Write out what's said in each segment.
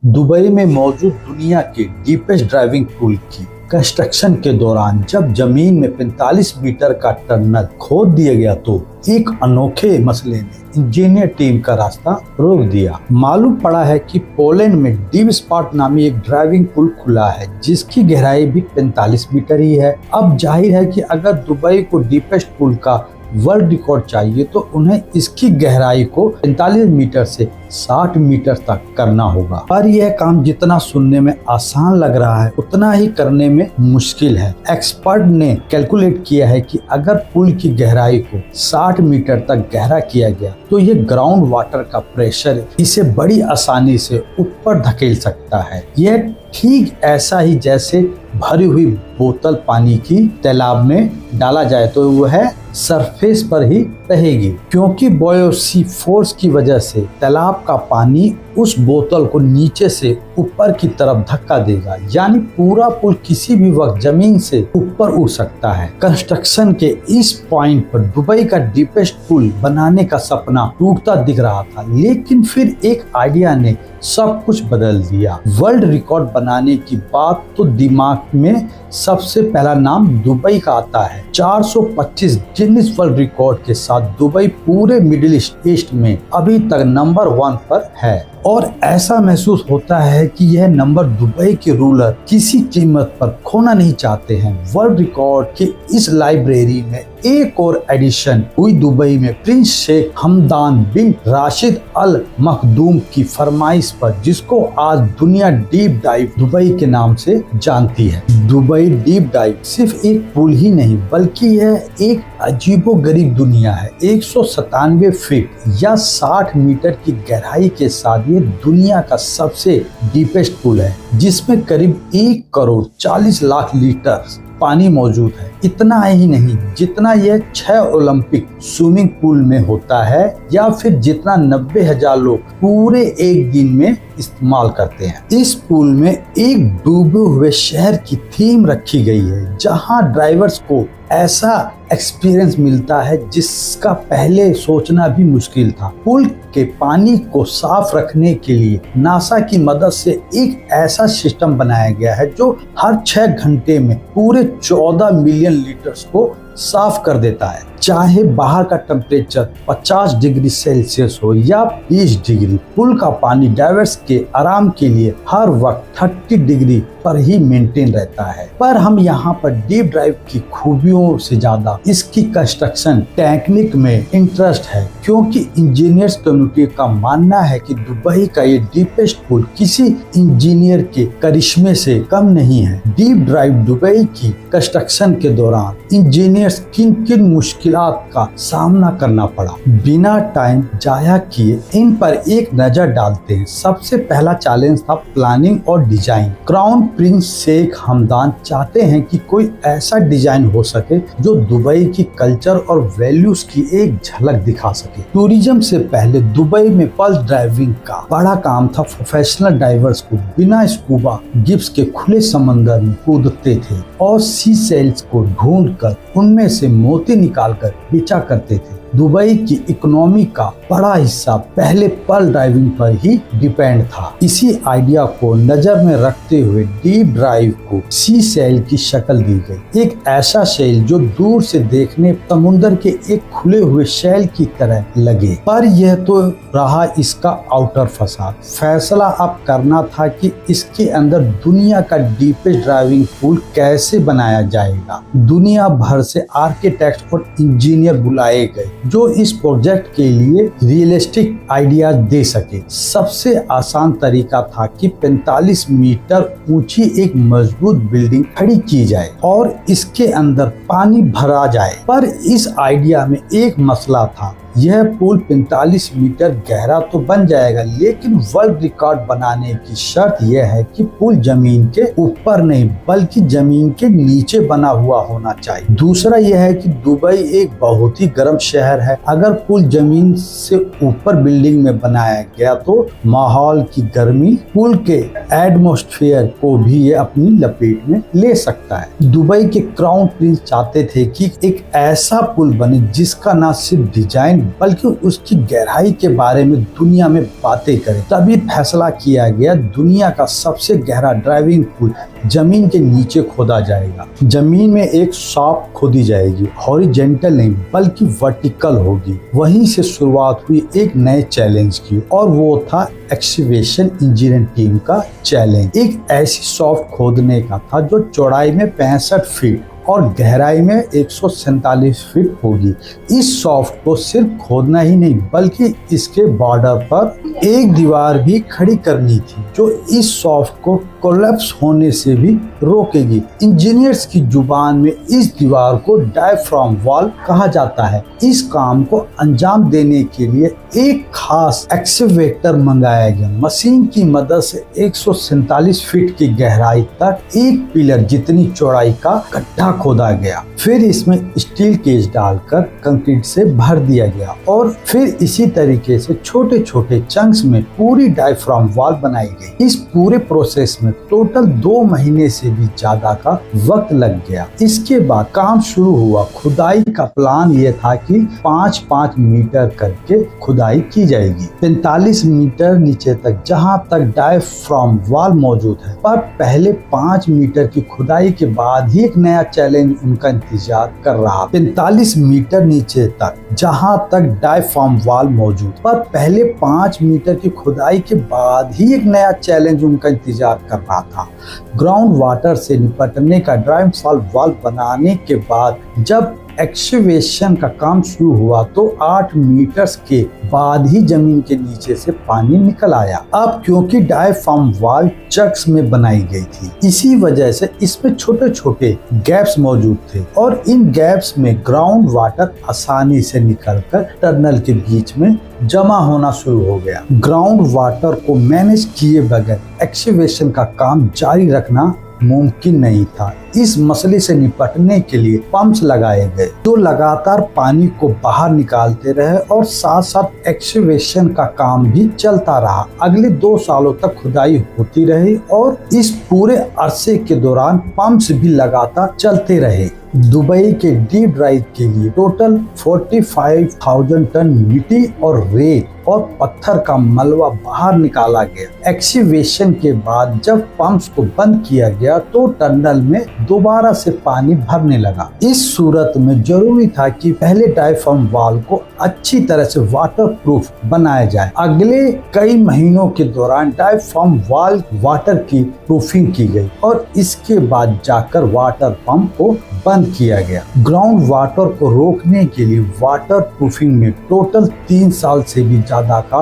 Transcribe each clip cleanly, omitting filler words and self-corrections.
Dubai में मौजूद दुनिया के डीपेस्ट ड्राइविंग पूल की कंस्ट्रक्शन के दौरान जब जमीन में 45 मीटर का टनल खोद दिया गया तो एक अनोखे मसले ने इंजीनियर टीम का रास्ता रोक दिया। मालूम पड़ा है कि पोलैंड में डीप स्पॉट नामी एक ड्राइविंग पूल खुला है जिसकी गहराई भी 45 मीटर ही है। अब जाहिर है कि अगर दुबई को डीपेस्ट पूल का वर्ल्ड रिकॉर्ड चाहिए तो उन्हें इसकी गहराई को 45 मीटर से 60 मीटर तक करना होगा। पर यह काम जितना सुनने में आसान लग रहा है उतना ही करने में मुश्किल है। एक्सपर्ट ने कैलकुलेट किया है कि अगर पुल की गहराई को 60 मीटर तक गहरा किया गया तो ये ग्राउंड वाटर का प्रेशर इसे बड़ी आसानी से ऊपर धकेल सकता है। यह ठीक ऐसा ही जैसे भरी हुई बोतल पानी की तालाब में डाला जाए तो वह सरफेस पर ही रहेगी, क्योंकि बॉयोसी फोर्स की वजह से तालाब का पानी उस बोतल को नीचे से ऊपर की तरफ धक्का देगा। यानी पूरा पुल किसी भी वक्त जमीन से ऊपर उड़ सकता है। कंस्ट्रक्शन के इस पॉइंट पर दुबई का डीपेस्ट पुल बनाने का सपना टूटता दिख रहा था, लेकिन फिर एक आइडिया ने सब कुछ बदल दिया। वर्ल्ड रिकॉर्ड बनाने की बात तो दिमाग में सबसे पहला नाम दुबई का आता है। 425 गिनीज वर्ल्ड रिकॉर्ड के साथ दुबई पूरे मिडिल ईस्ट में अभी तक नंबर 1 पर है और ऐसा महसूस होता है कि यह नंबर दुबई के रूलर किसी कीमत पर खोना नहीं चाहते हैं। वर्ल्ड रिकॉर्ड के इस लाइब्रेरी में एक और एडिशन हुई दुबई में प्रिंस शेख हमदान बिन राशिद अल मखदूम की फरमाइश पर, जिसको आज दुनिया डीप डाइव दुबई के नाम से जानती है। दुबई डीप डाइव सिर्फ एक पुल ही नहीं बल्कि यह एक अजीबोगरीब दुनिया है। 197 फीट या 60 मीटर की गहराई के साथ ये दुनिया का सबसे डीपेस्ट पुल है, जिसमें करीब 1 करोड़ 40 लाख लीटर पानी मौजूद है। इतना ही नहीं, जितना यह 6 ओलंपिक स्विमिंग पूल में होता है या फिर जितना 90,000 लोग पूरे एक दिन में इस्तेमाल करते हैं। इस पुल में एक डूबे हुए शहर की थीम रखी गई है, जहां ड्राइवर्स को ऐसा एक्सपीरियंस मिलता है जिसका पहले सोचना भी मुश्किल था। पुल के पानी को साफ रखने के लिए नासा की मदद से एक ऐसा सिस्टम बनाया गया है जो हर 6 घंटे में पूरे 14 मिलियन लीटर्स को साफ कर देता है। चाहे बाहर का टेम्परेचर 50 डिग्री सेल्सियस हो या 20 डिग्री, पुल का पानी ड्राइवर्स के आराम के लिए हर वक्त 30 डिग्री पर ही मेंटेन रहता है। पर हम यहाँ पर डीप ड्राइव की खूबियों से ज्यादा इसकी कंस्ट्रक्शन टेक्निक में इंटरेस्ट है, क्योंकि इंजीनियर्स कम्युनिटी का मानना है कि दुबई का ये डीपेस्ट पुल किसी इंजीनियर के करिश्मे से कम नहीं है। डीप ड्राइव दुबई की कंस्ट्रक्शन के दौरान इंजीनियर्स किन किन मुश्किलात का सामना करना पड़ा, बिना टाइम जाया किए इन पर एक नजर डालते हैं। सबसे पहला चैलेंज था प्लानिंग और design. Crown prince Sheikh Hamdan चाहते हैं कि कोई ऐसा डिजाइन हो सके जो दुबई की कल्चर और वैल्यूज की एक झलक दिखा सके। टूरिज्म से पहले दुबई में पल्स ड्राइविंग का बड़ा काम था। प्रोफेशनल डाइवर्स को बिना स्कूबा गिब्स के खुले समंदर में कूदते थे और सी सेल्स को ढूंढकर उनमें से मोती निकालकर बेचा करते थे। दुबई की इकोनॉमी का बड़ा हिस्सा पहले पर्ल ड्राइविंग पर ही डिपेंड था। इसी आइडिया को नजर में रखते हुए डीप ड्राइव को सी सेल की शक्ल दी गई। एक ऐसा शेल जो दूर से देखने समुद्र के एक खुले हुए शेल की तरह लगे। पर यह तो रहा इसका आउटर फसाद। फैसला अब करना था कि इसके अंदर दुनिया का डीपेस्ट ड्राइविंग पूल कैसे बनाया जाएगा। दुनिया भर से आर्किटेक्ट और इंजीनियर बुलाए गए जो इस प्रोजेक्ट के लिए रियलिस्टिक आइडिया दे सके। सबसे आसान तरीका था कि 45 मीटर ऊंची एक मजबूत बिल्डिंग खड़ी की जाए और इसके अंदर पानी भरा जाए। पर इस आइडिया में एक मसला था। यह पुल 45 मीटर गहरा तो बन जाएगा, लेकिन वर्ल्ड रिकॉर्ड बनाने की शर्त यह है कि पुल जमीन के ऊपर नहीं बल्कि जमीन के नीचे बना हुआ होना चाहिए। दूसरा यह है कि दुबई एक बहुत ही गर्म शहर है। अगर पुल जमीन से ऊपर बिल्डिंग में बनाया गया तो माहौल की गर्मी पुल के एटमॉस्फेयर को भी ये अपनी लपेट में ले सकता है। दुबई के क्राउन प्रिंस चाहते थे कि एक ऐसा पुल बने जिसका न सिर्फ डिजाइन बल्कि उसकी गहराई के बारे में दुनिया में बातें करे। तभी फैसला किया गया दुनिया का सबसे गहरा ड्राइविंग पुल जमीन के नीचे खोदा जाएगा। जमीन में एक शाफ्ट खोदी जाएगी, हॉरिजॉन्टल नहीं बल्कि वर्टिकल होगी। वहीं से शुरुआत हुई एक नए चैलेंज की और वो था एक्सकेवेशन इंजीनियरिंग टीम का चैलेंज। एक ऐसी शाफ्ट खोदने का था जो चौड़ाई में 65 फीट और गहराई में 147 फीट होगी। इस शाफ्ट को सिर्फ खोदना ही नहीं बल्कि इसके बॉर्डर पर एक दीवार भी खड़ी करनी थी जो इस शाफ्ट को कोलैप्स होने से भी रोकेगी। इंजीनियर्स की जुबान में इस दीवार को डायफ्राम वॉल कहा जाता है। इस काम को अंजाम देने के लिए एक खास एक्सकेवेटर मंगाया गया। मशीन की मदद से 147 फीट की गहराई तक एक पिलर जितनी चौड़ाई का गड्ढा खोदा गया। फिर इसमें स्टील केज डालकर कंक्रीट से भर दिया गया और फिर इसी तरीके से छोटे छोटे चंक्स में पूरी डायफ्राम वॉल बनाई गई। इस पूरे प्रोसेस में टोटल 2 महीने से भी ज्यादा का वक्त लग गया। इसके बाद काम शुरू हुआ। खुदाई का प्लान ये था कि 5-5 मीटर करके खुदाई की जाएगी 45 मीटर नीचे तक, जहां तक डायफ्राम वॉल मौजूद है। पर पहले 5 मीटर की खुदाई के बाद ही एक नया चैलेंज उनका इंतजार कर रहा। 45 मीटर नीचे तक जहां तक डायफ्राम वॉल मौजूद, पर पहले 5 मीटर की खुदाई के बाद ही एक नया चैलेंज उनका इंतजार कर रहा था। ग्राउंड वाटर से निपटने का डायफ्राम वॉल बनाने के बाद जब एक्सकेवेशन का काम शुरू हुआ तो 8 मीटर्स के बाद ही जमीन के नीचे से पानी निकल आया। अब क्योंकि डायफ्राम वॉल चक्स में बनाई गई थी, इसी वजह से इसमें छोटे छोटे गैप्स मौजूद थे और इन गैप्स में ग्राउंड वाटर आसानी से निकलकर टनल के बीच में जमा होना शुरू हो गया। ग्राउंड वाटर को मैनेज किए बगैर एक्सकेवेशन का काम जारी रखना मुमकिन नहीं था। इस मसले से निपटने के लिए पंप्स लगाए गए जो लगातार पानी को बाहर निकालते रहे और साथ साथ एक्सकेवेशन का काम भी चलता रहा। अगले 2 सालों तक खुदाई होती रही और इस पूरे अरसे के दौरान पंप्स भी लगातार चलते रहे। दुबई के डीप ड्राइव के लिए टोटल 45,000 टन मिट्टी और रेत और पत्थर का मलबा बाहर निकाला गया। एक्सकेवेशन के बाद जब पंप्स को बंद किया गया तो टनल में दोबारा से पानी भरने लगा। इस सूरत में जरूरी था कि पहले डायफ्राम वॉल को अच्छी तरह से वाटरप्रूफ बनाया जाए। अगले कई महीनों के दौरान डायफ्राम वॉल वाटर की प्रूफिंग की गई और इसके बाद जाकर वाटर पंप को बंद किया गया। ग्राउंड वाटर को रोकने के लिए वाटर प्रूफिंग में टोटल 3 साल से भी ज्यादा का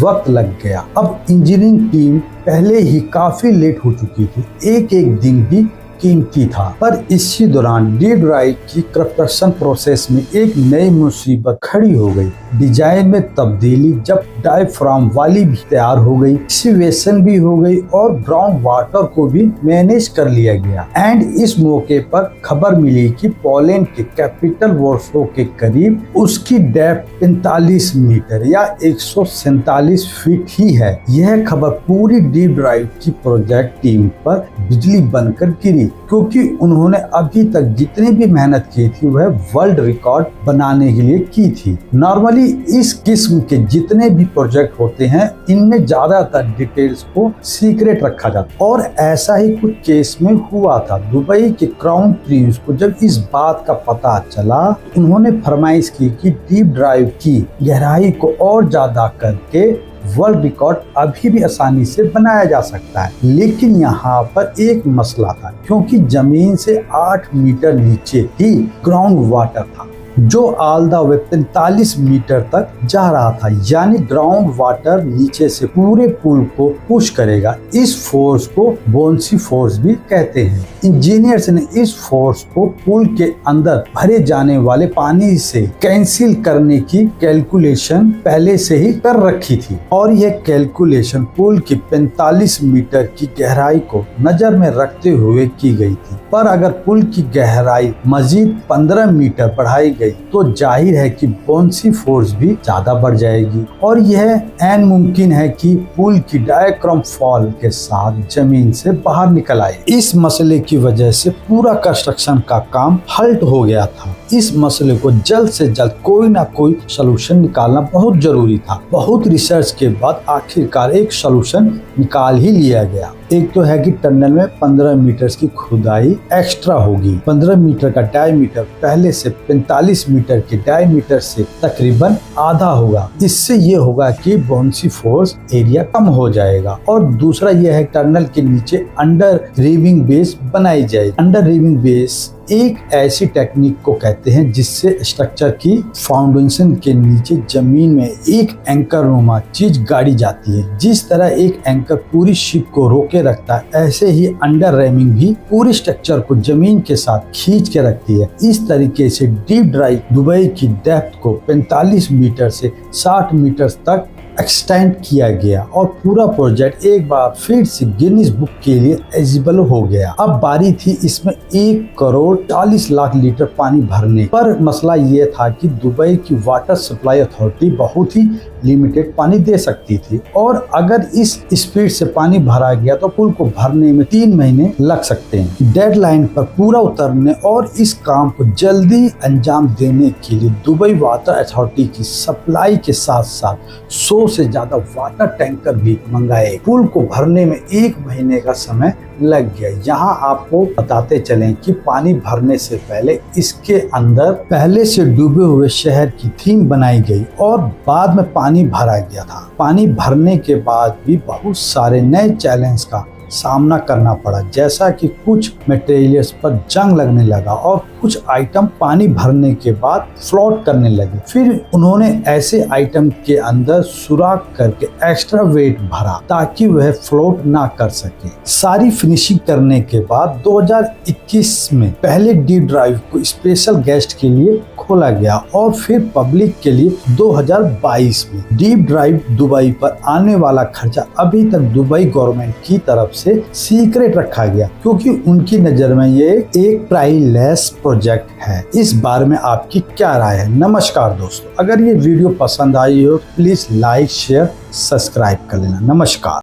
वक्त लग गया। अब इंजीनियरिंग टीम पहले ही काफी लेट हो चुकी थी। एक दिन भी कीमती था। पर इसी दौरान डीप ड्राइव की कंस्ट्रक्शन प्रोसेस में एक नई मुसीबत खड़ी हो गई। डिजाइन में तब्दीली, जब डायफ्राम वाली भी तैयार हो गई, एक्सकेवेशन भी हो गई और ग्राउंड वाटर को भी मैनेज कर लिया गया। एंड इस मौके पर खबर मिली कि पोलैंड के कैपिटल वॉर्सो के करीब उसकी डेप्थ 45 मीटर या 147 फीट ही है। यह खबर पूरी डीप ड्राइव की प्रोजेक्ट टीम पर बिजली बनकर गिरी, क्योंकि उन्होंने अभी तक जितनी भी मेहनत की थी वह वर्ल्ड रिकॉर्ड बनाने के लिए की थी। नॉर्मली इस किस्म के जितने भी प्रोजेक्ट होते हैं इनमें ज्यादातर डिटेल्स को सीक्रेट रखा जाता और ऐसा ही कुछ केस में हुआ था। दुबई के क्राउन प्रिंस को जब इस बात का पता चला उन्होंने फरमाइश की कि डीप ड्राइव की गहराई को और ज्यादा करके वर्ल्ड रिकॉर्ड अभी भी आसानी से बनाया जा सकता है। लेकिन यहाँ पर एक मसला था, क्योंकि जमीन से 8 मीटर नीचे ही ग्राउंड वाटर था जो ऑल द वे 45 मीटर तक जा रहा था। यानी ग्राउंड वाटर नीचे से पूरे पुल को पुश करेगा। इस फोर्स को बोन्सी फोर्स भी कहते हैं। इंजीनियर्स ने इस फोर्स को पुल के अंदर भरे जाने वाले पानी से कैंसिल करने की कैलकुलेशन पहले से ही कर रखी थी और यह कैलकुलेशन पुल की 45 मीटर की गहराई को नजर में रखते हुए की गई थी। पर अगर पुल की गहराई मजीद 15 मीटर बढ़ाई गई गई तो जाहिर है कि बाउंसी फोर्स भी ज्यादा बढ़ जाएगी और यह ऐन मुमकिन है कि पुल की डायाफ्राम फॉल के साथ जमीन से बाहर निकल आए। इस मसले की वजह से पूरा कंस्ट्रक्शन का काम हल्ट हो गया था। इस मसले को जल्द से जल्द कोई ना कोई सलूशन निकालना बहुत जरूरी था। बहुत रिसर्च के बाद आखिरकार एक सलूशन निकाल ही लिया गया। एक तो है कि टनल में 15 मीटर की खुदाई एक्स्ट्रा होगी। 15 मीटर का डायमीटर पहले से 45 मीटर के डायमीटर से तकरीबन आधा होगा। इससे ये होगा कि बाउंसी फोर्स एरिया कम हो जाएगा। और दूसरा यह है टनल के नीचे अंडर रिविंग बेस बनाई जाएगी। अंडर रिविंग बेस एक ऐसी टेक्निक को कहते हैं जिससे स्ट्रक्चर की फाउंडेशन के नीचे जमीन में एक एंकर नुमा चीज गाड़ी जाती है। जिस तरह एक एंकर पूरी शिप को रोके रखता है, ऐसे ही अंडर रैमिंग भी पूरी स्ट्रक्चर को जमीन के साथ खींच के रखती है। इस तरीके से डीप ड्राइव दुबई की डेप्थ को 45 मीटर से 60 मीटर तक एक्सटेंड किया गया और पूरा प्रोजेक्ट एक बार फिर से गिनीज बुक के लिए एलिजिबल हो गया। अब बारी थी इसमें 1,40,00,000 लीटर पानी भरने पर। मसला ये था कि दुबई की वाटर सप्लाई अथॉरिटी बहुत ही लिमिटेड पानी दे सकती थी और अगर इस स्पीड से पानी भरा गया तो पुल को भरने में 3 महीने लग सकते हैं। डेडलाइन पर पूरा उतरने और इस काम को जल्दी अंजाम देने के लिए दुबई वाटर अथॉरिटी की सप्लाई के साथ साथ 100 से ज्यादा वाटर टैंकर भी मंगाए। पुल को भरने में 1 महीने का समय लग गया। यहाँ आपको बताते चलें कि पानी भरने से पहले इसके अंदर पहले से डूबे हुए शहर की थीम बनाई गई और बाद में पानी भरा गया था। पानी भरने के बाद भी बहुत सारे नए चैलेंज का सामना करना पड़ा, जैसा कि कुछ मटेरियल्स पर जंग लगने लगा और कुछ आइटम पानी भरने के बाद फ्लोट करने लगे। फिर उन्होंने ऐसे आइटम के अंदर सुराख करके एक्स्ट्रा वेट भरा ताकि वह फ्लोट ना कर सके। सारी फिनिशिंग करने के बाद 2021 में पहले डीप ड्राइव को स्पेशल गेस्ट के लिए खोला गया और फिर पब्लिक के लिए 2022 में। डीप ड्राइव दुबई पर आने वाला खर्चा अभी तक दुबई गवर्नमेंट की तरफ से सीक्रेट रखा गया क्योंकि उनकी नजर में ये एक प्राइसलेस प्रोजेक्ट है। इस बारे में आपकी क्या राय है? नमस्कार दोस्तों, अगर ये वीडियो पसंद आई हो प्लीज लाइक शेयर सब्सक्राइब कर लेना। नमस्कार।